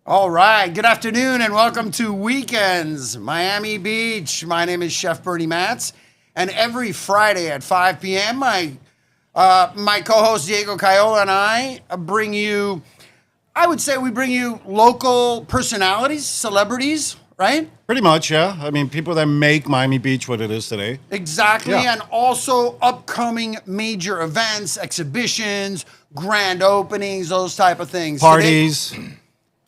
All right. Good afternoon and welcome to Weekends Miami Beach. My name is Chef Bernie Matz, and every Friday at 5 p.m., my co-host Diego Cayola and I bring you, I would say we bring you local personalities, celebrities, right? Pretty much, yeah. I mean, people that make Miami Beach what it is today. Exactly. Yeah. And also upcoming major events, exhibitions, grand openings, those type of things. Parties,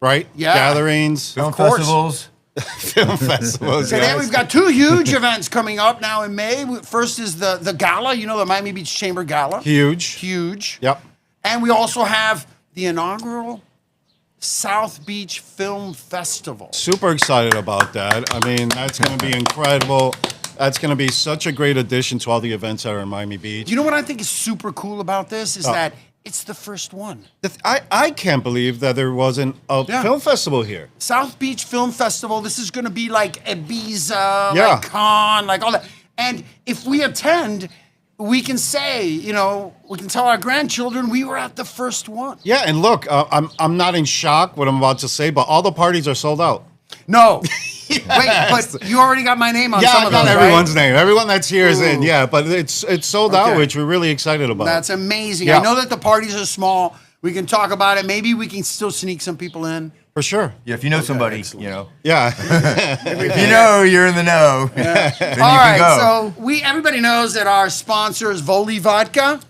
right? Yeah. Gatherings. Film course. festivals. Film festivals, Today yes. we've got two huge events coming up now in May. First is the gala, the Miami Beach Chamber Gala. Huge. Huge. Yep. And we also have the inaugural South Beach Film Festival. Super excited about that. I mean, that's going to be incredible. That's going to be such a great addition to all the events that are in Miami Beach. You know what I think is super cool about this is that it's the first one. I can't believe that there wasn't a film festival here. South Beach Film Festival. This is going to be like Ibiza, Yeah. like Cannes, like all that. And if we attend, we can say, we can tell our grandchildren we were at the first one. Yeah, and look, I'm not in shock what I'm about to say, but all the parties are sold out. No. Wait, but you already got my name on Yeah, some I of got those, everyone's right? name. Everyone that's here is in. Ooh. Yeah, but it's sold out, Okay. which we're really excited about. That's amazing. Yeah. I know that the parties are small. We can talk about it. Maybe we can still sneak some people in. For sure. Yeah, if you know somebody, excellent. Yeah. If you know you're in the know, then you All right, can go. so everybody knows that our sponsor is Voli Vodka.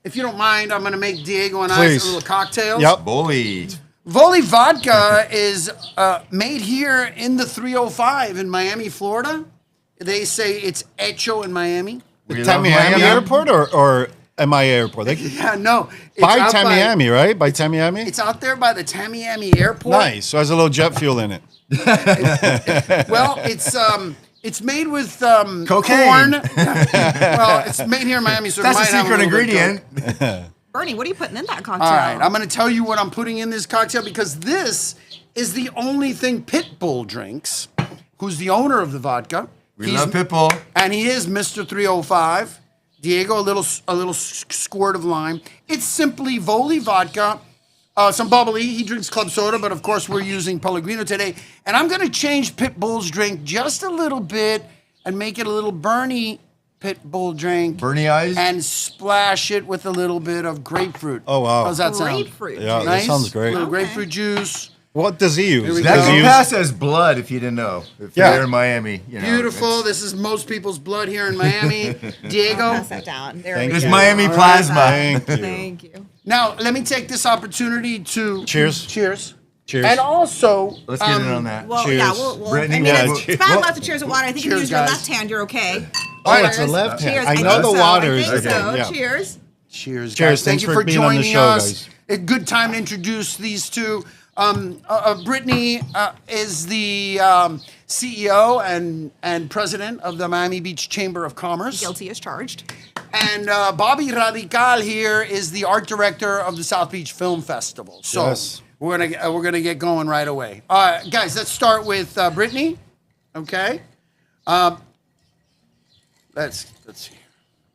If you don't mind, I'm gonna make Diego and I Please. some little cocktails. Yep. Bully. Voli Vodka is made here in the 305 in Miami, Florida. They say it's hecho in Miami. We love Tamiami Miami. Airport or MIA Airport? Yeah, no. It's By out Tamiami, right? By Tamiami? It's out there by the Tamiami Airport. Nice. So it has a little jet fuel in it. Well, it's made with Cocaine. corn. Well, it's made here in Miami, so That's it a might have secret little bit of ingredient. coke. Bernie, what are you putting in that cocktail? All right, I'm going to tell you what I'm putting in this cocktail because this is the only thing Pitbull drinks, who's the owner of the vodka. We love Pitbull. And he is Mr. 305. Diego, a little squirt of lime. It's simply Voli vodka, some bubbly. He drinks club soda, but of course we're using Pellegrino today. And I'm going to change Pitbull's drink just a little bit and make it a little Bernie Pitbull drink. Bernie eyes. And splash it with a little bit of grapefruit. Oh, wow. How's that sound? Grapefruit. Yeah, that Nice? sounds great. A little Okay. grapefruit juice. What does he use? we That go. Does he can use- pass as blood if you didn't know. If Yeah. you're in Miami. Beautiful. it's- This is most people's blood here in Miami. Diego. Pass that down. There Thank we It's go. Miami plasma. Thank you. Thank you. Now, let me take this opportunity to Cheers. Cheers. Cheers. And also, Let's get in on that. Well, Cheers. yeah, we'll Brittany, I mean, yeah, it's cheers. fine not to cheers with water. I think if you Cheers, use your guys. left hand, you're okay. Oh, it's Cheers. the left hand. Cheers. I know think the so. water I is think okay, so. yeah. Cheers. cheers, Cheers. guys. Thank Thanks you for for being on the joining show, us. guys. A good time to introduce these two. Brittany is the CEO and president of the Miami Beach Chamber of Commerce. Guilty as charged. And Bobby Radical here is the art director of the South Beach Film Festival. So Yes. we're gonna get going right away. All right, guys, let's start with Brittany. Okay. Let's see.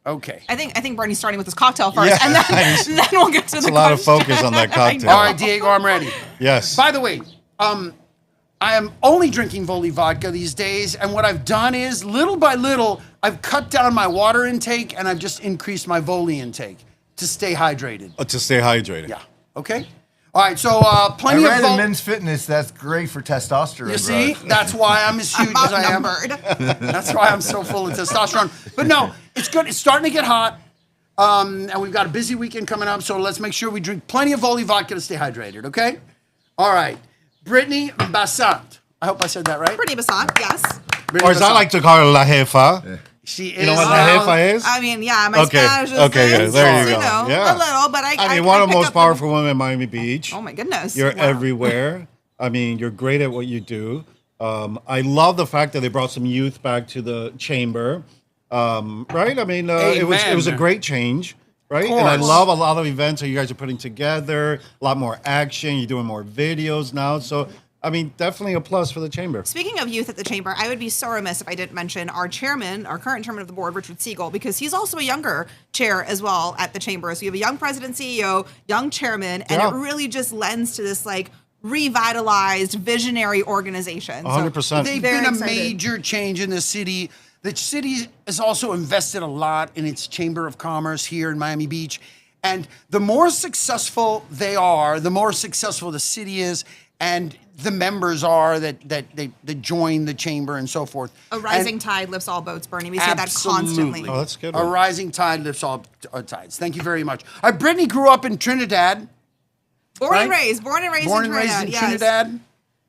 Okay. I think Bernie's starting with his cocktail first, Yeah. and then we'll get to the a lot of question. focus on that cocktail. All right, Diego, I'm ready. Yes. By the way, I am only drinking Voli vodka these days, and what I've done is, little by little, I've cut down my water intake and I've just increased my Voli intake to stay hydrated. To stay hydrated. Yeah. Okay. All right. So I plenty of read in Voli. Men's Fitness that's great for testosterone. You see, growth. that's why I'm as huge as I am. Outnumbered. That's why I'm so full of testosterone. But no, it's good. It's starting to get hot. And we've got a busy weekend coming up, so let's make sure we drink plenty of Voli vodka to stay hydrated, okay? All right. Brittany Bassant. I hope I said that right. Brittany Bassant, yes. Brittany Or as I Bassant. like to call her La Jefa. She is. You know what La Jefa is? I mean, yeah, my Okay, Spanish is okay, good. There you go. know, Yeah. a little, but I mean, one of the pick most up powerful women in Miami Beach. Oh my goodness. You're Wow. everywhere. I mean, you're great at what you do. I love the fact that they brought some youth back to the chamber. Right? I mean, it was a Amen. great change. Right? And I course. love a lot of events that you guys are putting together, a lot more action. You're doing more videos now. So I mean, definitely a plus for the chamber. Speaking of youth at the chamber, I would be so remiss if I didn't mention our chairman, our current chairman of the board, Richard Siegel, because he's also a younger chair as well at the chamber. So you have a young president, CEO, young chairman, and Yeah. it really just lends to this like revitalized, visionary organization. 100%. They've Very been a excited. major change in the city. The city has also invested a lot in its Chamber of Commerce here in Miami Beach. And the more successful they are, the more successful the city is, and the members are that join the chamber and so forth. A rising tide lifts all boats, Bernie. We say that constantly. Oh, that's a good A one. rising tide lifts all tides. Thank you very much. Brittany grew up in Trinidad. Born and right? raised Born in and Trinidad. raised in Yes. Trinidad.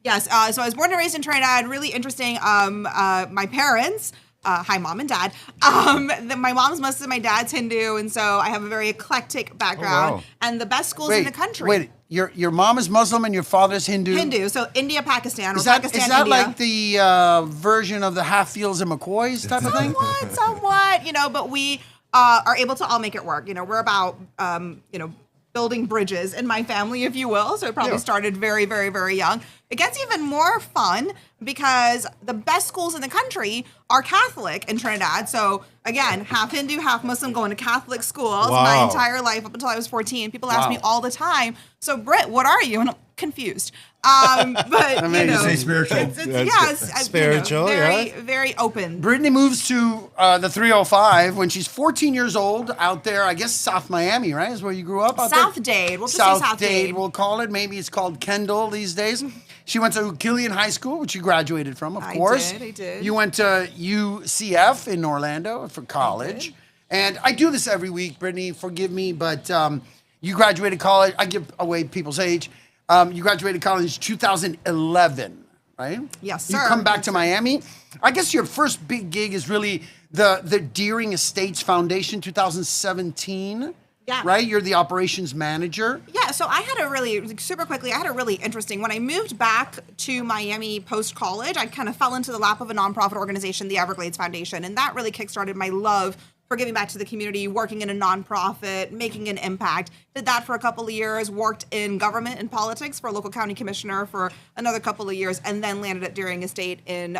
Yes. So I was born and raised in Trinidad. Really interesting. My parents. Hi, mom and dad. My mom's Muslim, my dad's Hindu, and so I have a very eclectic background. wow. And the best schools in the country. Wait, your mom is Muslim and your father's Hindu? Hindu. So India, Pakistan, or Is that Pakistan, that India. like the version of the Hatfields and McCoys type of thing? Somewhat, but we are able to all make it work. We're about, building bridges in my family, if you will. So it probably Yeah. started very, very, very young. It gets even more fun because the best schools in the country are Catholic in Trinidad. So again, half Hindu, half Muslim, going to Catholic schools my Wow. entire life up until I was 14. People ask Wow. me all the time, so Britt, what are you? And I'm confused. But, Amazing. Say spiritual. It's, That's yes, spiritual, very, yeah. very open. Brittany moves to the 305 when she's 14 years old out there, I guess South Miami, right? Is where you grew up? Out South there? Dade. We'll just say South Dade. We'll call it. Maybe it's called Kendall these days. She went to Killian High School, which you graduated from, of I course. did, I did. You went to UCF in Orlando for college. And I do this every week, Brittany, forgive me, but you graduated college. I give away people's age. You graduated college 2011, right? Yes, You sir. come back to Miami. I guess your first big gig is really the Deering Estates Foundation 2017. Yeah. Right? You're the operations manager. Yeah, so I had a really, super quickly, I had a really interesting, when I moved back to Miami post-college, I kind of fell into the lap of a nonprofit organization, the Everglades Foundation, and that really kickstarted my love for giving back to the community, working in a nonprofit, making an impact. Did that for a couple of years, worked in government and politics for a local county commissioner for another couple of years, and then landed at Deering Estate in,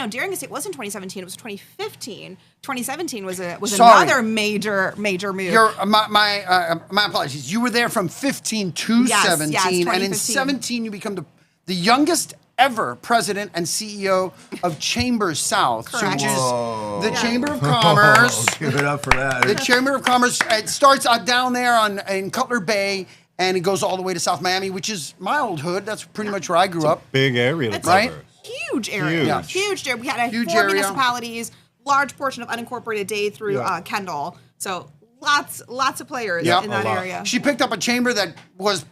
Deering Estate wasn't 2017, it was 2015. 2017 was Sorry. another major move. My apologies. You were there from 15 to Yes, 17, yes, and in 2015. 17 you become the youngest ever president and CEO of Chambers South, Correct. which is Whoa. the Chamber of Commerce. Give it up for that. The Chamber of Commerce. It starts out down there in Cutler Bay, and it goes all the way to South Miami, which is my old hood. That's pretty much where I grew up. Big area to It's Right? cover. Huge area. Huge. Yeah. Huge area. We had Huge 4 area. municipalities, large portion of unincorporated Dade through Yeah. Kendall. So lots of players Yep. in that A lot. area. She picked up a chamber that was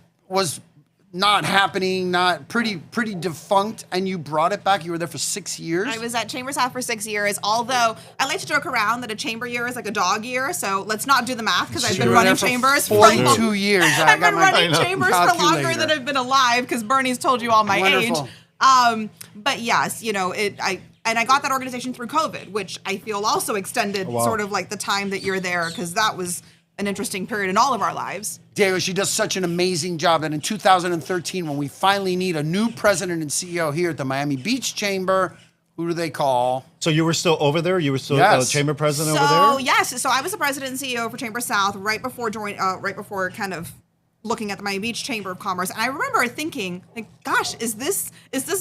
not happening, not pretty defunct, and you brought it back. You were there for 6 years. I was at Chambers South for 6 years, although I like to joke around that a chamber year is like a dog year, so let's not do the math because I've You been were running there for chambers for 42 years. I've been running I know. chambers for longer Calculator. than I've been alive because Bernie's told you all my Wonderful. age. But yes, I got that organization through COVID, which I feel also extended wow. sort of like the time that you're there because that was an interesting period in all of our lives. Diego, she does such an amazing job that in 2013, when we finally need a new president and CEO here at the Miami Beach Chamber, who do they call? So you were still over there? You were still Yes. chamber president So over there? yes, so I was the president and CEO for Chamber South right before kind of looking at the Miami Beach Chamber of Commerce, and I remember thinking, like, gosh, is this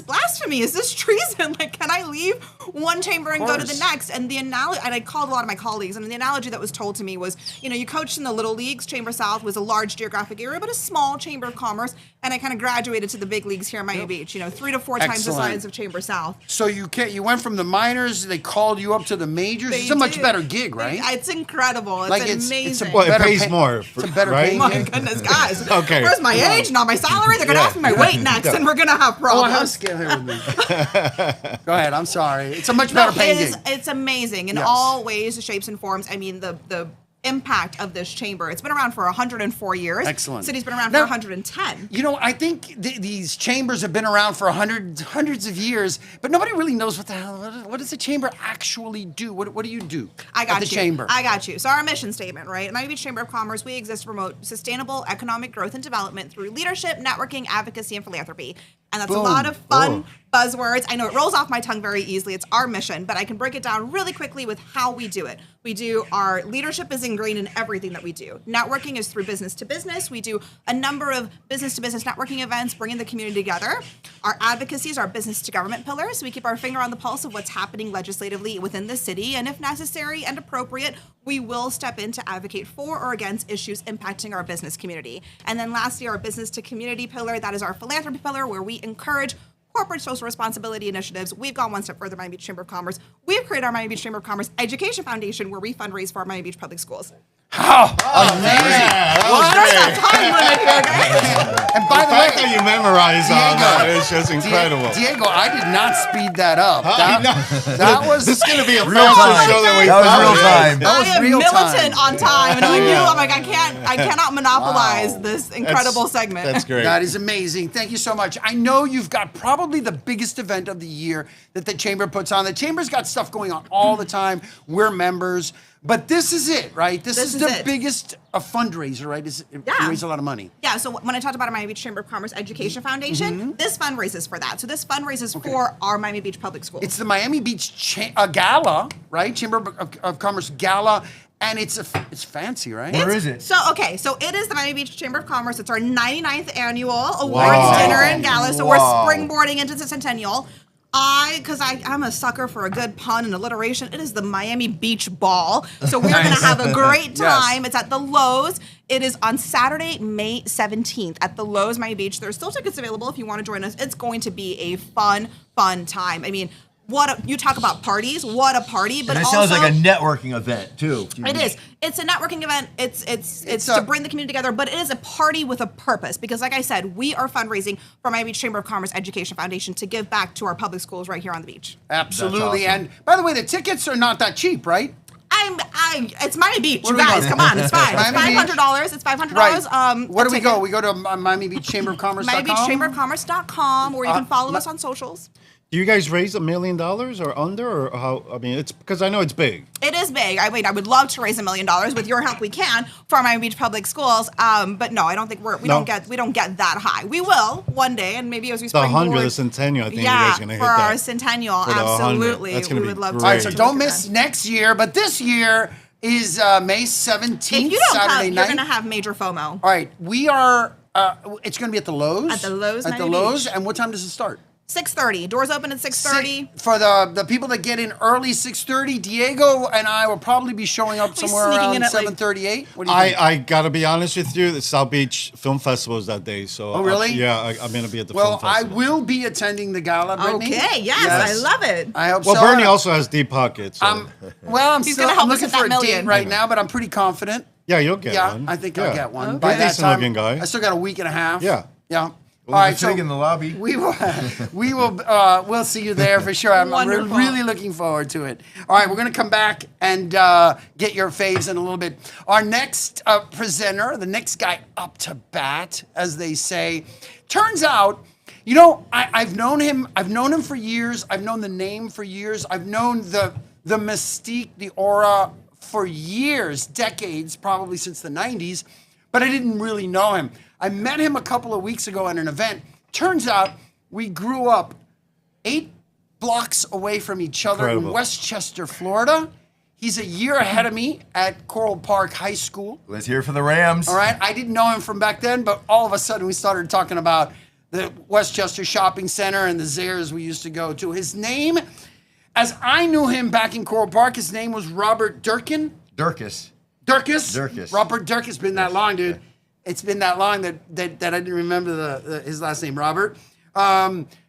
blasphemy? Is this treason? Like, can I leave one chamber and go to the course. next? And the analogy, and I called a lot of my colleagues, and the analogy that was told to me was, you coached in the little leagues. Chamber South was a large geographic area, but a small chamber of commerce, and I kind of graduated to the big leagues here in Miami Beach. 3 to 4 times the Excellent. size of Chamber South. So you went from the minors, they called you up to the majors. They It's a much did. better gig, right? It's incredible. It's Like, amazing. it's a Well, it better pays pay- more, It's a better right? paying My gig. goodness, guys. Okay. Where's my age? Not my salary. They're gonna Yeah. ask me my weight next, Yeah. and we're gonna have Oh, I have a problems. scale here with me. Go ahead. I'm sorry. It's a much better paying gig. It's amazing in Yes. all ways, shapes, and forms. I mean, the impact of this chamber. It's been around for 104 years. Excellent. City's been around Now- for 110. I think these chambers have been around for hundreds of years, but nobody really knows what the hell. What does the chamber actually do? What do you do I got at the you. chamber? I got you. So our mission statement, right? Miami Beach Chamber of Commerce, we exist to promote sustainable economic growth and development through leadership, networking, advocacy, and philanthropy. And that's a Boom. lot of fun buzzwords. I know it rolls off my tongue very easily. It's our mission, but I can break it down really quickly with how we do it. We do our leadership is ingrained in everything that we do. Networking is through business to business. We do a number of business to business networking events, bringing the community together. Our advocacy is our business to government pillars. We keep our finger on the pulse of what's happening legislatively within the city. And if necessary and appropriate, we will step in to advocate for or against issues impacting our business community. And then lastly, our business to community pillar, that is our philanthropy pillar, where we encourage corporate social responsibility initiatives. We've gone one step further, Miami Beach Chamber of Commerce. We've created our Miami Beach Chamber of Commerce Education Foundation, where we fundraise for our Miami Beach Public Schools. Oh, amazing. There's a time limit here, guys. And by The the way, fact that you memorize all Diego. that is just incredible. Diego, I did not speed that up. I know. That was This is going to be a Real faster time. show than we That was thought. real time. That was I am real militant time. on time, and I'm like, I cannot monopolize Wow. this incredible segment. That's great. That is amazing. Thank you so much. I know you've got probably the biggest event of the year that the Chamber puts on. The Chamber's got stuff going on all the time. We're members. But this is it, right? This is the it. biggest fundraiser, right? You raise a lot of money. Yeah, so when I talked about our Miami Beach Chamber of Commerce Education Foundation, this fundraises for that. So this fundraises for our Miami Beach Public Schools. It's the Miami Beach Gala, right? Chamber of Commerce Gala. And it's fancy, right? Where is it? So it is the Miami Beach Chamber of Commerce. It's our 99th annual awards Wow. dinner and gala. So Wow. we're springboarding into the centennial. I'm a sucker for a good pun and alliteration. It is the Miami Beach Ball. So we're going to have a great time. Yes. It's at the Lowe's. It is on Saturday, May 17th at the Lowe's Miami Beach. There's still tickets available if you want to join us. It's going to be a fun time. I mean, you talk about parties, what a party, but And it also sounds like a networking event too. it is. It's a networking event. It's a- to bring the community together, but it is a party with a purpose because, like I said, we are fundraising for Miami Beach Chamber of Commerce Education Foundation to give back to our public schools right here on the beach. Absolutely. That's awesome. And by the way, the tickets are not that cheap, right? It's Miami Beach, What you are we guys. going? Come on, it's fine. It's Miami Beach? $500. It's $500. Right. Where a do we ticket. go? We go to Miami Beach Chamber of Commerce. MiamiBeachChamberofCommerce.com, or you can follow us on socials. Do you guys raise $1 million or under, or how? I mean, it's because I know it's big. It is big. I would love to raise $1 million with your help. We can for our Miami Beach Public Schools. But no, I don't think we don't get that high. We will one day, and maybe as we The springboard. 100th, the centennial, I think you Yeah, guys are going to for hit our that. centennial, For the 100. absolutely. That's gonna We be would love to. great. All right, so Great. don't miss next year, but this year is May 17th, If you don't Saturday come, you're night. going to have major FOMO. All right, we are. It's going to be at the Lowe's. At the Lowe's, At the Miami Lowe's, Beach. and what time does it start? 6:30. Doors open at 6:30. For the people that get in early, 6:30. Diego and I will probably be showing up somewhere sneaking around in at, like- 7:38. What do you think? I got to be honest with you, the South Beach Film Festival is that day. So Oh, really? I'm going to be at the Well, film I festival. will be attending the gala, Brittany. Okay, yes, I love it. I hope Well, so. Bernie also has deep pockets. So. I'm He's still gonna help us looking hit that for a date million. right now, but I'm pretty confident. yeah, you'll get Yeah, one. I think I'll get one. You're By a that decent time, looking guy. I still got a week and a half. Yeah. Yeah. Well, All there's right, a fig in the lobby. we will we'll see you there for sure. I'm Wonderful. really looking forward to it. All right, we're gonna come back and get your faves in a little bit. Our next presenter, the next guy up to bat, as they say, turns out. You know, I've known him. I've known him for years. I've known the name for years. I've known the mystique, the aura for years, decades, probably since the 90s, but I didn't really know him. I met him a couple of weeks ago at an event. Turns out we grew up 8 blocks away from each other in Incredible. Westchester, Florida. He's a year ahead of me at Coral Park High School. Let's hear for the Rams. All right, I didn't know him from back then, but all of a sudden we started talking about the Westchester Shopping Center and the Zayres we used to go to. His name, as I knew him back in Coral Park, his name was Robert Durkin. Durkis. Durkis. Robert Durkis. Been that long, dude. It's been that long that I didn't remember his last name, Robert.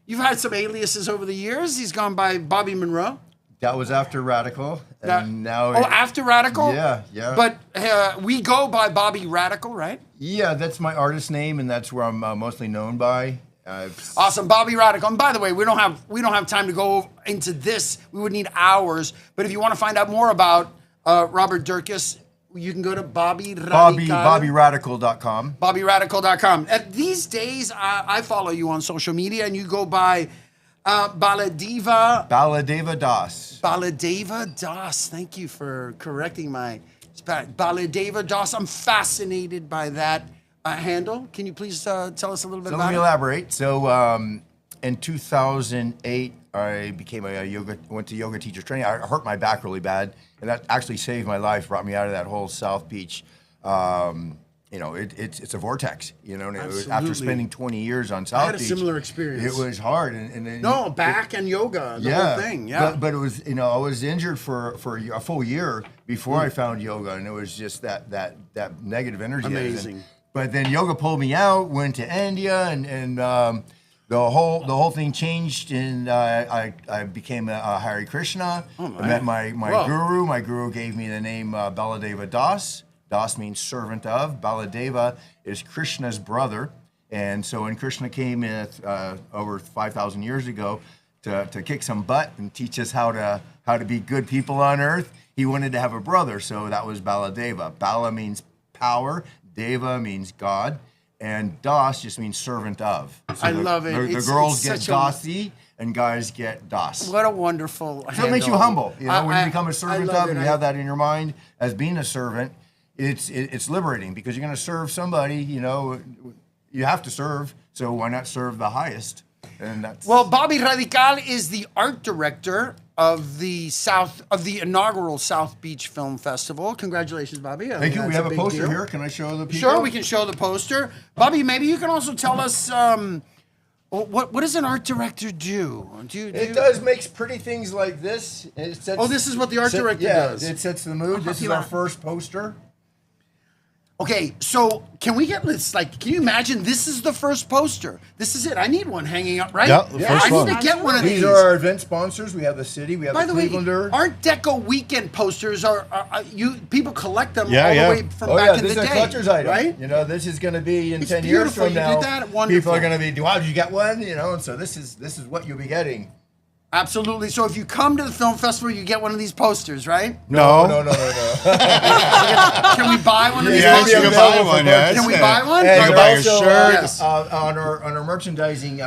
You've had some aliases over the years. He's gone by Bobby Monroe. That was after Radical, and now. After Radical? Yeah. But we go by Bobby Radical, right? Yeah, that's my artist name, and that's where I'm mostly known by. Awesome, Bobby Radical. And by the way, we don't have time to go into this. We would need hours. But if you want to find out more about Robert Durkis, you can go to BobbyRadical.com. BobbyRadical.com. These days, I follow you on social media, and you go by Baladeva. Baladeva Das. Baladeva Das. Thank you for correcting my spelling. Baladeva Das. I'm fascinated by that handle. Can you please tell us a little bit So about let me it? elaborate. So in 2008, I became went to yoga teacher training. I hurt my back really bad, and that actually saved my life, brought me out of that whole South Beach. It's a vortex, and it was, after spending 20 years on South Beach. I had a similar experience. It was hard. And back and yoga, the whole thing, But it was, I was injured for a full year before I found yoga, and it was just that negative energy. Amazing. But then yoga pulled me out, went to India, and the whole thing changed, and I became a Hare Krishna. I met my guru. My guru gave me the name Baladeva Das. Das means servant of. Baladeva is Krishna's brother. And so when Krishna came over 5,000 years ago to kick some butt and teach us how to be good people on earth, he wanted to have a brother. So that was Baladeva. Bala means power. Deva means God. And Das just means servant of. So I love it. The girls get Dasi and guys get Das. What a wonderful So it makes you humble. When you become a servant of and you have that in your mind as being a servant, it's liberating because you're going to serve somebody, you have to serve, so why not serve the highest? And that's Bobby Radical is the art director of the inaugural South Beach Film Festival. Congratulations, Bobby. Thank you. We have a poster here. Can I show the people? Sure, we can show the poster. Bobby, maybe you can also tell us what does an art director do? It does makes pretty things like this. This is what the art director does. It sets the mood. This is our first poster. Okay, so can we get this? Can you imagine? This is the first poster. This is it. I need one hanging up, right? Yeah, the first I one. need to get one of these. These are our event sponsors. We have the city. We have By the the way, Clevelander. Art Deco weekend posters are people collect them Yeah, all yeah. the way from back in the This day, is a collector's item, right? This is going to be in It's 10 years beautiful. from You now. did that. Wonderful. People are going to be, wow, did you get one? And so this is what you'll be getting. Absolutely. So if you come to the film festival, you get one of these posters, right? No. No. Can we buy one of these Yes, posters? you can buy one. Yes. Can we buy one? And You can they're buy your also, shirt. Yes. on our merchandising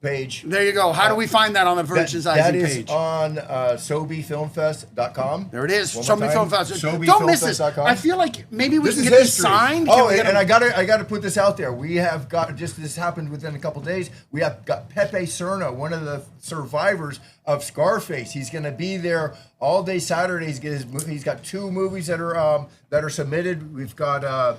page. There you go. How do we find that on the That merchandising is page? on SoBeFilmFest.com. There it is. One Show more me time. Film Fest. SoBeFilmFest.com. Don't miss this. I feel like maybe we This can is get this history. signed. Can Oh, we get and a- I gotta put this out there. We have got this happened within a couple days. We have got Pepe Serna, one of the survivors of Scarface. He's going to be there all day Saturday. He's got 2 movies that are submitted. We've got a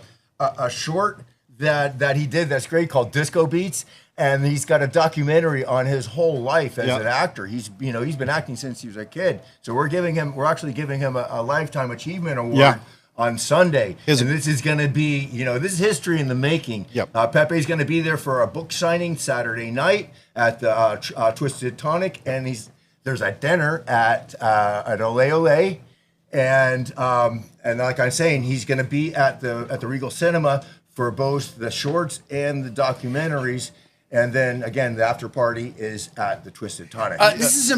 short that he did that's great called Disco Beats. And he's got a documentary on his whole life as an actor. He's been acting since he was a kid. So we're actually giving him a Lifetime Achievement Award on Sunday. And this is going to be, this is history in the making. Yep. Pepe's going to be there for a book signing Saturday night at the Twisted Tonic, and there's a dinner at Ole Ole. And like I'm saying, he's going to be at the Regal Cinema for both the shorts and the documentaries. And then again, the after party is at the Twisted Tonic. This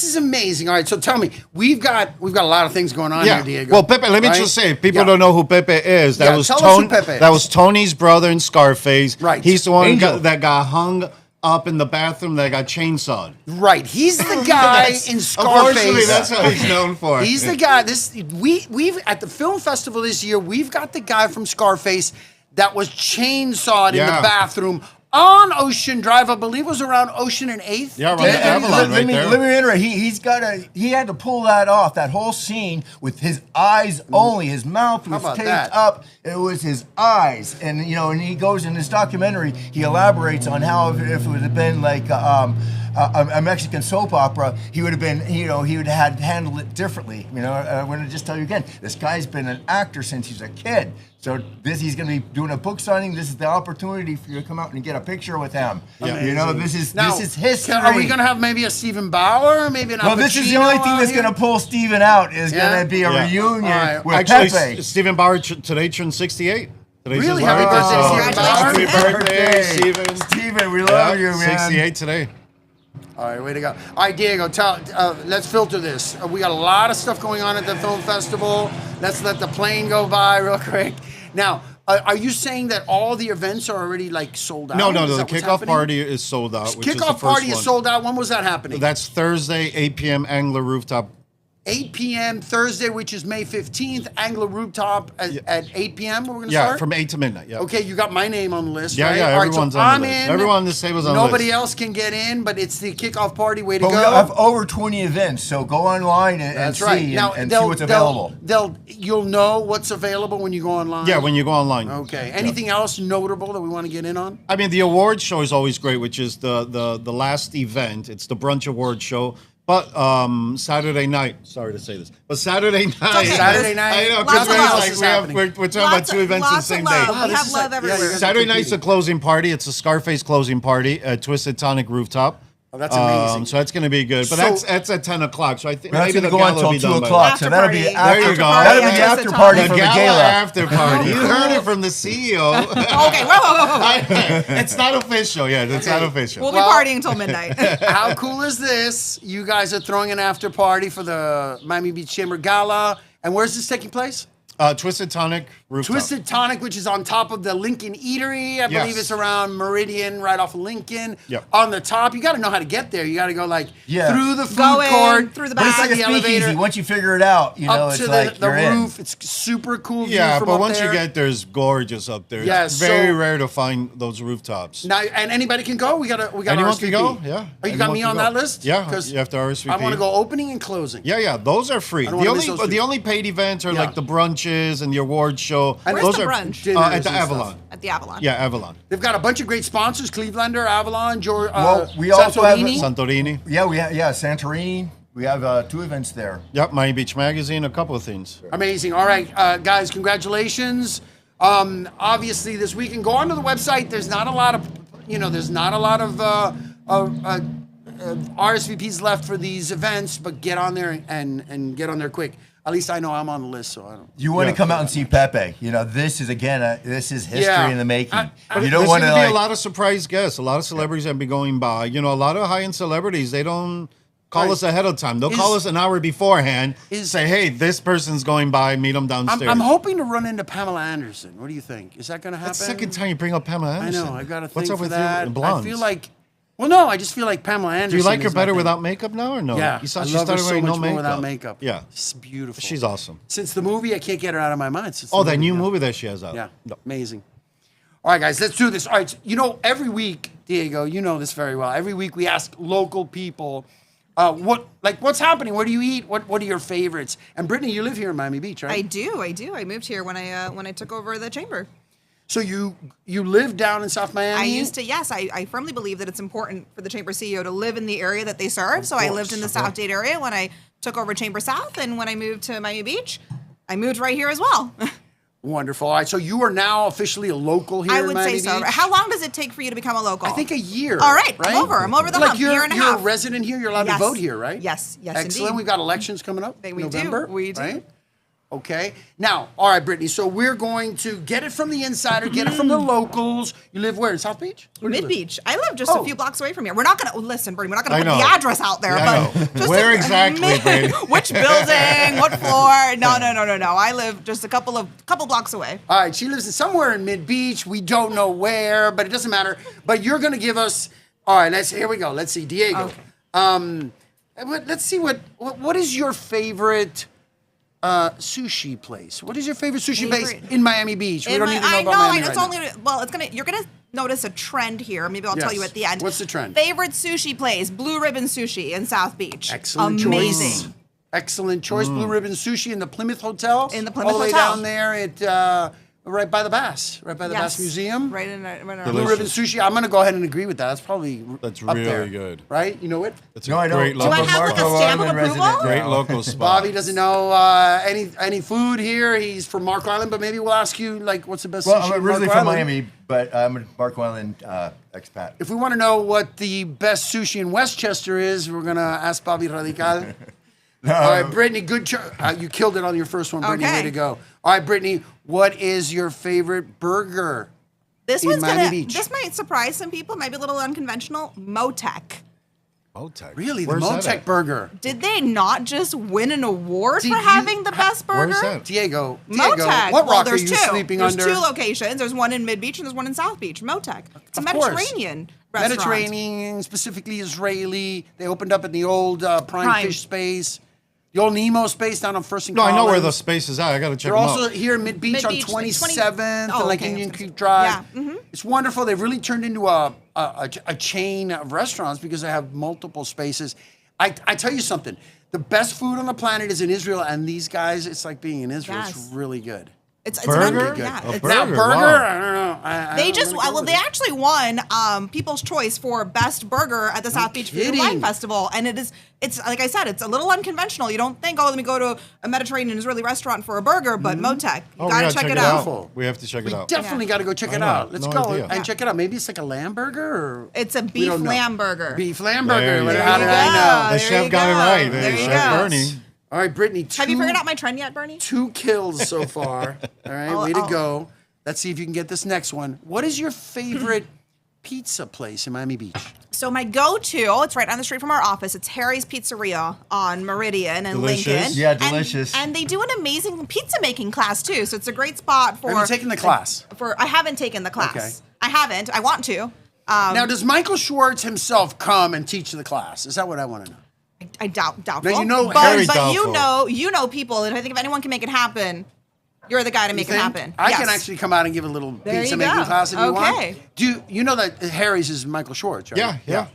is amazing. All right, so tell me, we've got a lot of things going on here, Diego. Well, Pepe, let me just say, if people don't know who Pepe is. That was tell us who Pepe is. That was Tony's brother in Scarface. Right. He's the one Angel. that got hung up in the bathroom that got chainsawed. Right, he's the guy in Unfortunately, Scarface. that's what he's known for. He's the guy. We've at the film festival this year. We've got the guy from Scarface that was chainsawed in the bathroom on Ocean Drive. I believe it was around Ocean and 8th. Yeah, right. Avalon, right there. Let me reiterate. He had to pull that off, that whole scene with his eyes only. His mouth was about taped that? up. It was his eyes, and and he goes in this documentary. He elaborates on how if it would have been like a Mexican soap opera, he would have been, he would have handled it differently. I'm going to just tell you again, this guy's been an actor since he's a kid. So he's going to be doing a book signing. This is the opportunity for you to come out and get a picture with him. Amazing. This is history. Are we going to have maybe a Stephen Bauer? Maybe an Al this is the Pacino only thing out that's here? going to pull Steven out is going to be a reunion right. with Actually, Pepe. Stephen Bauer today turned 68. Today's Really? his Happy birthday. birthday, Stephen Bauer. Happy birthday, Stephen. Steven, we love you, man. 68 today. All right, way to go. All right, Diego, let's filter this. We got a lot of stuff going on at the film festival. Let's let the plane go by real quick. Now, are you saying that all the events are already sold out? No. Is The that what's kickoff happening? party is sold out. Which is the Kickoff first party one. is sold out. When was that happening? That's Thursday, 8 p.m. Angler Rooftop 8 p.m. Thursday, which is May 15th, Anglo Rooftop at 8 p.m. We're going to Yeah, start? from 8 to midnight. Yeah. Okay, you got my name on the list, Yeah, right? yeah, All right, everyone's so on the I'm list. in. Everyone on this table's on the Nobody list. else can get in, but it's the kickoff party. Way to But go. we have over 20 events, so go online and That's see right. and, Now, and see what's available. You'll know what's available when you go online? Yeah, when you go online. Okay. Anything else notable that we want to get in on? I mean, the award show is always great, which is the last event. It's the brunch award show. But Saturday night, sorry to say this, but Saturday night. okay. Saturday night. I know, Lots because of love. This is we're happening. talking about two events on the same day. Love. We this have is love like- yeah, everywhere. you guys are Saturday night's the competing. closing party. It's a Scarface closing party at Twisted Tonic Rooftop. Oh, that's amazing. So that's going to be good. But So- that's at 10 o'clock. So I think That's maybe going the to go gala will until be 2 done by o'clock, then. so that'll be After after, There you go. that'll be Yeah, the just after a party The for the gala gala. after party. You heard it from the CEO. Okay, whoa. It's not official yet. It's not official. We'll be Well- partying until midnight. How cool is this? You guys are throwing an after party for the Miami Beach Chamber Gala. And where's this taking place? Twisted Tonic Rooftop. Twisted Tonic, which is on top of the Lincoln Eatery. I believe Yes. it's around Meridian, right off of Lincoln. Yep. On the top, you got to know how to get there. You got to go like Yeah. through the food Go in, court, through the But it's back. like a the speakeasy. elevator, Once you figure it out, you know, up it's to like the you're in. roof. It's super cool view Yeah, from but up once there. you get there, it's gorgeous up there. Yeah, It's very so- rare to find those rooftops. Now, and anybody can go. We got Anyone RSVP. can go, yeah. Oh, you got Anyone me can on go. that list? Yeah, 'Cause you have to RSVP. I want to go opening and closing. Yeah, those are free. don't The wanna miss only those two. the only paid events are Yeah. like the brunches and the award show. And Where's those the are brunch? Dinners at the and stuff. Avalon. At the Avalon. Yeah, Avalon. They've got a bunch of great sponsors: Clevelander, Avalon, Well, we also have Santorini. Santorini. Yeah, Santorini. We have 2 events there. Yep, Miami Beach Magazine, a couple of things. Amazing. All right, guys, congratulations. Obviously, this weekend, go onto the website. There's not a lot of, RSVPs left for these events, but get on there and get on there quick. At least I know I'm on the list, so I don't. You want Yeah. to come out and see Pepe. You know, this is this is history Yeah. in the making. But you don't There's want going to to be like. a lot of surprise guests, a lot of celebrities that be going by. You know, a lot of high-end celebrities, they don't call Right. us ahead of time. They'll Is- call us an hour beforehand, is- say, hey, this person's going by, meet them downstairs. I'm hoping to run into Pamela Anderson. What do you think? Is that going to happen? That's the second time you bring up Pamela I Anderson. know. I got to think What's up for with that. you and blondes? I feel like, well, no, I just feel like Pamela Anderson. Do you like her is my better thing. without makeup now or no? Yeah, You saw I she love her started so wearing much no more makeup. without makeup. Yeah. It's beautiful. She's awesome. Since the movie, I can't get her out of my mind. Since Oh, the that new yeah. movie that she has out. Yeah, No. amazing. All right, guys, let's do this. All right, you know, every week, Diego, you know this very well. Every week we ask local people, what's happening? What do you eat? What are your favorites? And Brittany, you live here in Miami Beach, right? I do. I moved here when I took over the chamber. So you live down in South Miami? I used to, yes. I firmly believe that it's important for the Chamber CEO to live in the area that they serve. So I lived in the South Dade area when I took over Chamber South. And when I moved to Miami Beach, I moved right here as well. Wonderful. All right, so you are now officially a local here I in would Miami say so. Beach? How long does it take for you to become a local? I think a year. All right, right? I'm over the like hump, You're, year and a you're half. a resident here. You're allowed Yes. to vote here, right? Yes, Excellent. indeed. We've got elections coming up. We do. November. We do. Right? Okay. Now, all right, Brittany. So we're going to get it from the insider, get it from the locals. You live where? In South Beach? Where do you Mid live? Beach. I live just Oh. a few blocks away from here. We're not gonna listen, Bernie. We're not gonna I put know. the address out there, Yeah, I but know. just Where exactly, Brady? which building, what floor? No. I live just a couple blocks away. All right. She lives in somewhere in Mid Beach. We don't know where, but it doesn't matter. But you're going to give us. All right. Here we go. Let's see, Diego. Okay. Let's see what is your favorite sushi place? What is your favorite sushi place Favorite- in Miami Beach? We In don't my- need to know I about know. Miami It's right now. only well. You're gonna notice a trend here. Maybe I'll tell Yes. you at the end. What's the trend? Favorite sushi place: Blue Ribbon Sushi in South Beach. Excellent Amazing. choice. Excellent choice. Blue Ribbon Sushi in the Plymouth Hotel. In the Plymouth all the way Hotel. down there at right by the Bass, right by the Bass Yes. Museum. Right in our Blue Delicious. Ribbon Sushi. I'm going to go ahead and agree with that. That's probably That's up really there, good. right? You know it. It's No, I a don't. great Do Do I local have like a spot. stamp of I'm a resident approval? there. Great local spot. Bobby doesn't know any food here. He's from Marco Island, but maybe we'll ask you like what's the best Well, sushi I'm in originally Marco from Island? Miami, but I'm a Marco Island expat. If we want to know what the best sushi in Westchester is, we're gonna ask Bobby Radical. All right, Brittany, good you killed it on your first one, Brittany. Okay. Way to go. All right, Brittany, what is your favorite burger? This in one's Miami gonna. Beach. This might surprise some people. Might be a little unconventional. Motec. Motec. Really, Where's the that Motec at? burger. Did they not just win an award Did for you- having the best burger? Where's that? Diego, Motec. what well, rock are there's you two. sleeping there's under? two locations. There's one in Mid Beach and there's one in South Beach. Motec. It's a Of course. Mediterranean restaurant. Mediterranean, specifically Israeli. They opened up in the old Prime Prime. Fish space. The old Nemo space down on First and No, I know where the Collins. space is at. I got to check They're them also out. here in Mid Beach on Mid-Beach, 27th, oh, like okay, Indian I was gonna Creek say- Drive. yeah, It's wonderful. They've really turned into a chain of restaurants because they have multiple spaces. I tell you something. The best food on the planet is in Israel, and these guys, it's like being in Israel. It's Yes. really good. It's Burger? Yeah, A it's- Now, Burger, burger, wow. I don't know. I They don't just really go well, with they it. actually won People's Choice for best burger at the South Beach Food and Wine kidding. Festival, and it's like I said, it's a little unconventional. You don't think, oh, let me go to a Mediterranean Israeli restaurant for a burger, but Motek, you Oh, we gotta gotta check it Beautiful. out. We have to check it We out. definitely got to go check I it know. out. Let's No go idea. and Yeah. check it out. Maybe it's like a lamb burger or It's a we beef don't know. lamb burger. Beef lamb There burger. you What- go. How did I know? The There chef you got it go. right. There you Chef go. Bernie. All right, Brittany. Have you figured out my trend yet, Bernie? 2 kills so far. All right, way to I'll- go. Let's see if you can get this next one. What is your favorite pizza place in Miami Beach? So my go-to, it's right down the street from our office. It's Harry's Pizzeria on Meridian and Delicious. Lincoln. Yeah, And- delicious. And they do an amazing pizza making class too. So it's a great spot for. Have you taken the class? I haven't taken the class. Okay. I haven't. I want to. Now, does Michael Schwartz himself come and teach the class? Is that what I want to know? I doubtful. Now, you know but, Harry but doubtful. you know people, and I think if anyone can make it happen, you're the guy to make it Think? happen. I Yes. can actually come out and give a little There pizza you making go. class if you want. Okay. Do you know that Harry's is Michael Schwartz, right? Yeah.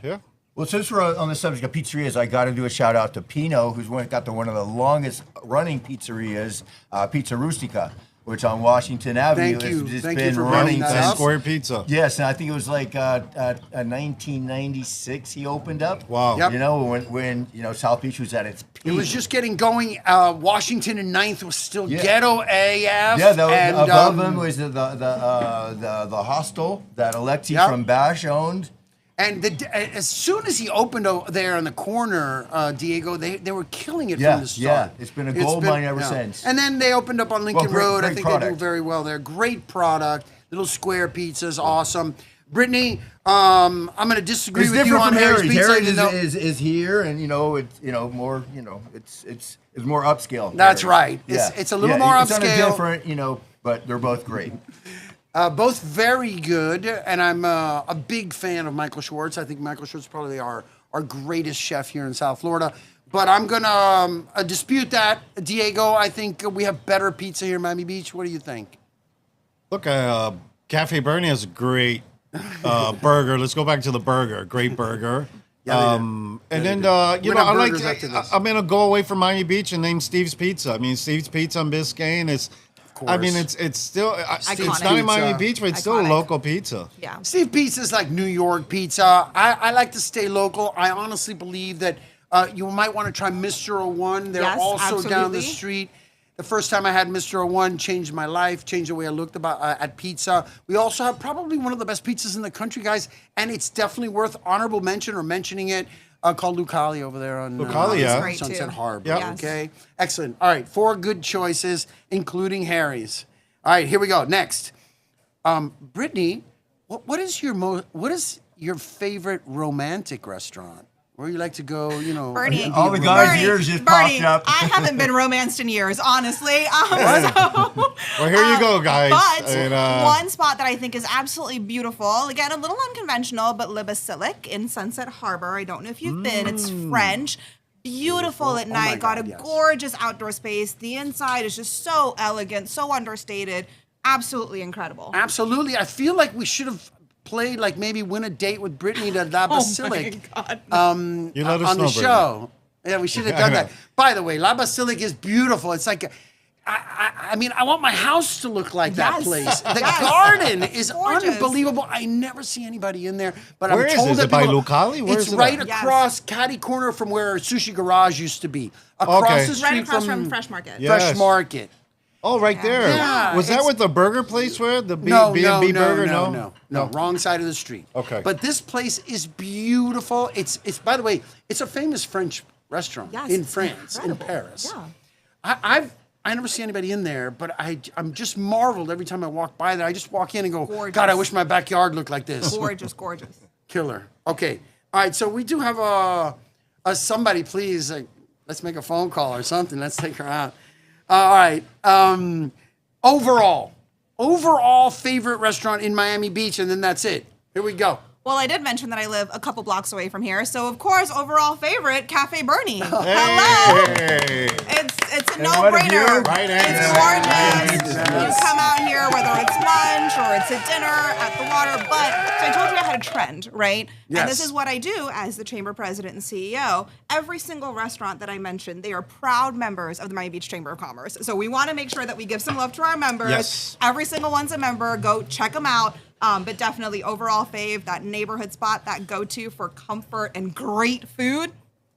Well, since we're on the subject of pizzerias, I got to do a shout out to Pino, who's got one of the longest running pizzerias, Pizza Rustica, which on Washington Avenue Thank you. has just Thank you been for running bringing that since. up. Square pizza. Yes, and I think it was like 1996 he opened up. Wow. Yep. You know, when South Beach was at its peak. It was just getting going. Washington and 9th was still Yeah. ghetto AF. Yeah, and, above him was the hostel that Alexi Yep. from Bash owned. And as soon as he opened there on the corner, Diego, they were killing it Yeah, from the start. yeah. It's been a gold mine ever since. And then they opened up on Lincoln great- Road. I great think they do product. very well there. Great product. Little square pizzas, awesome. Brittany, I'm going to disagree It's with you different on from Harry's Harry's. Pizza. Harry's even though- is here, and it's more it's more upscale. That's Harry's. right. It's a little more It's on a upscale. different, but they're both great. Both very good, and I'm a big fan of Michael Schwartz. I think Michael Schwartz is probably our greatest chef here in South Florida. But I'm going to dispute that. Diego, I think we have better pizza here in Miami Beach. What do you think? Look, Cafe Bernie has a great burger. Let's go back to the burger. Great burger. Yeah, And then, We're I gonna like burgers after this. I'm going to go away from Miami Beach and name Steve's Pizza. I mean, Steve's Pizza on Biscayne is, I mean, course. it's still, it's Iconic. not in Miami Pizza. Beach, but it's still a Iconic. local pizza. Yeah. Steve Pizza is like New York pizza. I like to stay local. I honestly believe that you might want to try Mr. 01. They're Yes, also down the absolutely. street. The first time I had Mr. 01 changed my life, changed the way I looked at pizza. We also have probably one of the best pizzas in the country, guys, and it's definitely worth honorable mention or mentioning it. Called Lucali over there on Lucali, yeah. Great, Sunset too. Harbor. Yeah. Yes. Okay, excellent. All right, 4 good choices, including Harry's. All right, here we go. Next, Brittany, what is your favorite romantic restaurant? Where you like to go? Bernie, and be All the romantic? guys' Bernie, ears just Bernie, popped up. I haven't been romanced in years, honestly. Well, here you go, guys. But And, one spot that I think is absolutely beautiful, again, a little unconventional, but Le Basilic in Sunset Harbor. I don't know if you've been. It's French. Beautiful at Oh my night. Got God, a yes. gorgeous outdoor space. The inside is just so elegant, so understated. Absolutely incredible. Absolutely. I feel like we should have played like maybe Win a Date with Brittany to La Basilic Oh my God. you let us on know, the show. Yeah, we should have done that. By the way, La Basilic is beautiful. It's like, I mean, I want my house to look like that Yes. place. The Yes. garden is Gorgeous. unbelievable. I never see anybody in there, but Where I'm is told it? Is that it by people- Lucali? Where it's is it right at? Yes. across catty corner from where Sushi Garage used to be. Across Okay. the street Right across from Fresh Market. Yeah. Fresh Yes. Market. Oh, right there. Yeah, Was that it's- with the burger place where? The B, No, B&B no, burger? no, wrong side of the street. Okay. But this place is beautiful. It's by the way, it's a famous French restaurant Yes, in it's France, in incredible. Paris. Yeah. I never see anybody in there, but I'm just marveled every time I walk by there. I just walk in and go, Gorgeous. God, I wish my backyard looked like this. Gorgeous, gorgeous. Killer. Okay. All right. So we do have a somebody, please. Let's make a phone call or something. Let's take her out. All right. Overall favorite restaurant in Miami Beach, and then that's it. Here we go. Well, I did mention that I live a couple blocks away from here, so of course, overall favorite, Cafe Bernie. Hello. Hey. It's a what a no-brainer. view. Right It's answer. gorgeous. You come out here, whether it's lunch or it's a dinner at the water. But so I told you I had a trend, right? Yes. And this is what I do as the chamber president and CEO. Every single restaurant that I mentioned, they are proud members of the Miami Beach Chamber of Commerce. So we want to make sure that we give some love to our members. Yes. Every single one's a member. Go check them out. But definitely overall fave, that neighborhood spot, that go-to for comfort and great food,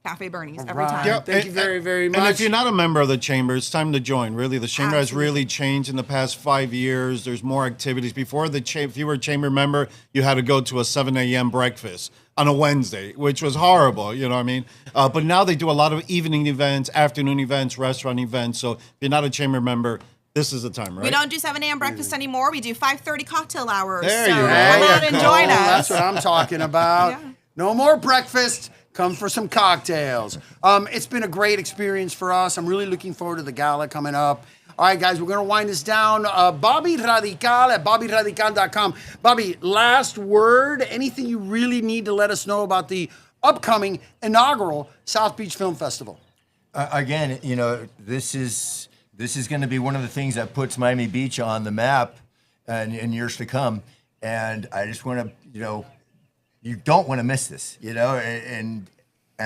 Cafe Bernie's every Right. time. Yeah, Thank you very, very much. And if you're not a member of the chamber, it's time to join. Really, the chamber has Absolutely. really changed in the past 5 years. There's more activities. Before if you were a chamber member, you had to go to a 7 a.m. breakfast on a Wednesday, which was horrible. You know what I mean? But now they do a lot of evening events, afternoon events, restaurant events. So if you're not a chamber member, this is the time, right? We don't do 7 a.m. breakfast anymore. We do 5:30 cocktail hours. There so you go. come There out you and go. join That's us. what I'm talking about. Yeah. No more breakfast. Come for some cocktails. It's been a great experience for us. I'm really looking forward to the gala coming up. All right, guys, we're going to wind this down. Bobby Radical at BobbyRadical.com. Bobby, last word. Anything you really need to let us know about the upcoming inaugural South Beach Film Festival? Again, this is going to be one of the things that puts Miami Beach on the map in years to come. And I just want to, you don't want to miss this, and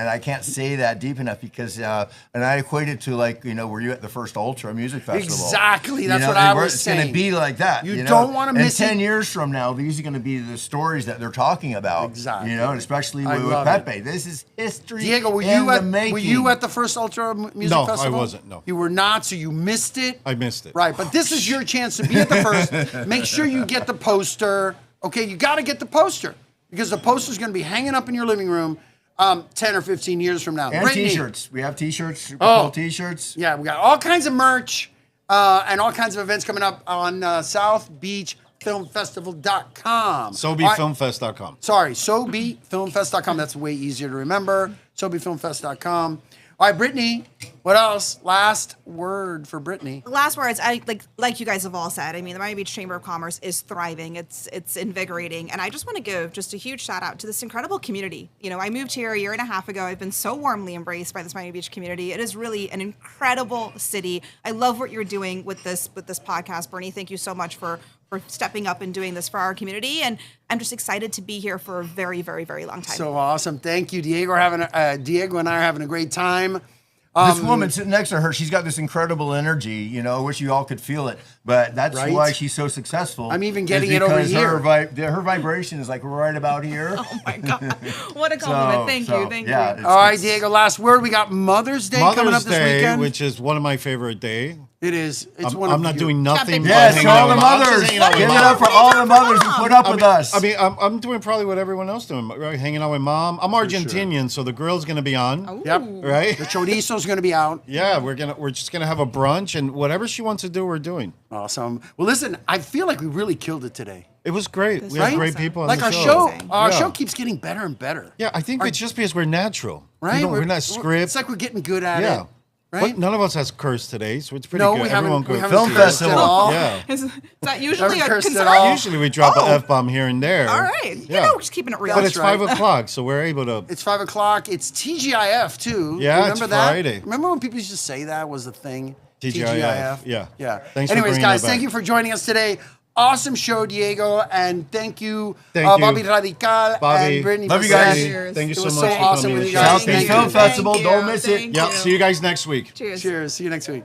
I can't say that deep enough because, and I equate it to were you at the first Ultra Music Festival? Exactly, that's what I was It's going saying. to be like that. You don't wanna miss In it. 10 years from now, these are going to be the stories that they're talking about. Exactly. And especially I with love Pepe. This is history. Diego, were in you the at making. the first Ultra Music No, I Festival? wasn't, no. You were not, so you missed it. I missed it. Right, but this is your chance to be at the first. Make sure you get the poster. Okay, you got to get the poster because the poster's going to be hanging up in your living room 10 or 15 years from now. And Brittany, T-shirts. We have T-shirts, Super Oh. Cool T-shirts. Yeah, we got all kinds of merch and all kinds of events coming up on SouthBeachFilmFestival.com. SoBeFilmFest.com. Sorry, SoBeFilmFest.com. That's way easier to remember. SoBeFilmFest.com. All right, Brittany, what else? Last word for Brittany. Last words, I like you guys have all said. I mean, the Miami Beach Chamber of Commerce is thriving. It's invigorating, and I just want to give just a huge shout out to this incredible community. I moved here a year and a half ago. I've been so warmly embraced by this Miami Beach community. It is really an incredible city. I love what you're doing with this podcast, Bernie. Thank you so much for stepping up and doing this for our community, and I'm just excited to be here for a very, very, very long time. So awesome. Thank you, Diego. Diego and I are having a great time. This woman sitting next to her, she's got this incredible energy. I wish you all could feel it, but that's Right? why she's so successful. I'm even is getting it over because here. Her vibration is like right about here. Oh my God, what a compliment! Thank you. it's- All right, Diego, last word. We got Mother's Day coming up Mother's this Day, weekend. which is one of my favorite days. It is. It's I'm, one of I'm not you. doing nothing but Yes, hanging to out all the with mom. Just mothers. hanging out with Give it mom. up for all the mothers who put up with us. I'm doing probably what everyone else doing, right? Hanging out with mom. I'm Argentinian, so the grill's gonna be on, Yep. right? The chorizo's going to be out. Yeah, we're just gonna have a brunch, and whatever she wants to do, we're doing. Awesome. Well, listen, I feel like we really killed it today. It was great. We Right? had great people on Like the our show. our Yeah. show keeps getting better and better. Yeah, I think it's just because we're natural, Right? We're not script. It's like we're getting good at yeah. it. Right? But none of us has cursed today, so it's pretty No, good. we haven't. Everyone We good. haven't Film cursed festival. at all. Yeah. Is that usually a Never cursed at concern? all. Usually we drop Oh. an F-bomb here and there. All right, Yeah. just keeping it real. But That's it's right. 5 o'clock, so we're able to. It's 5 o'clock. It's TGIF too. Yeah, Remember it's that? Friday. Remember when people used to say that was the thing? TGIF. Yeah. Yeah. Thanks for Anyways, bringing guys, that back. thank you for joining us today. Awesome show, Diego, and thank you, Thank you. Bobby Radical Bobby. and Brittany. Love you Bissett. guys. Cheers. Thank you It so was much so for awesome coming with to you the guys. show. South Beach Thank Film you. Festival. Thank you. Don't miss it. Thank Yeah, you. see you guys next week. Cheers. Cheers. See you next week.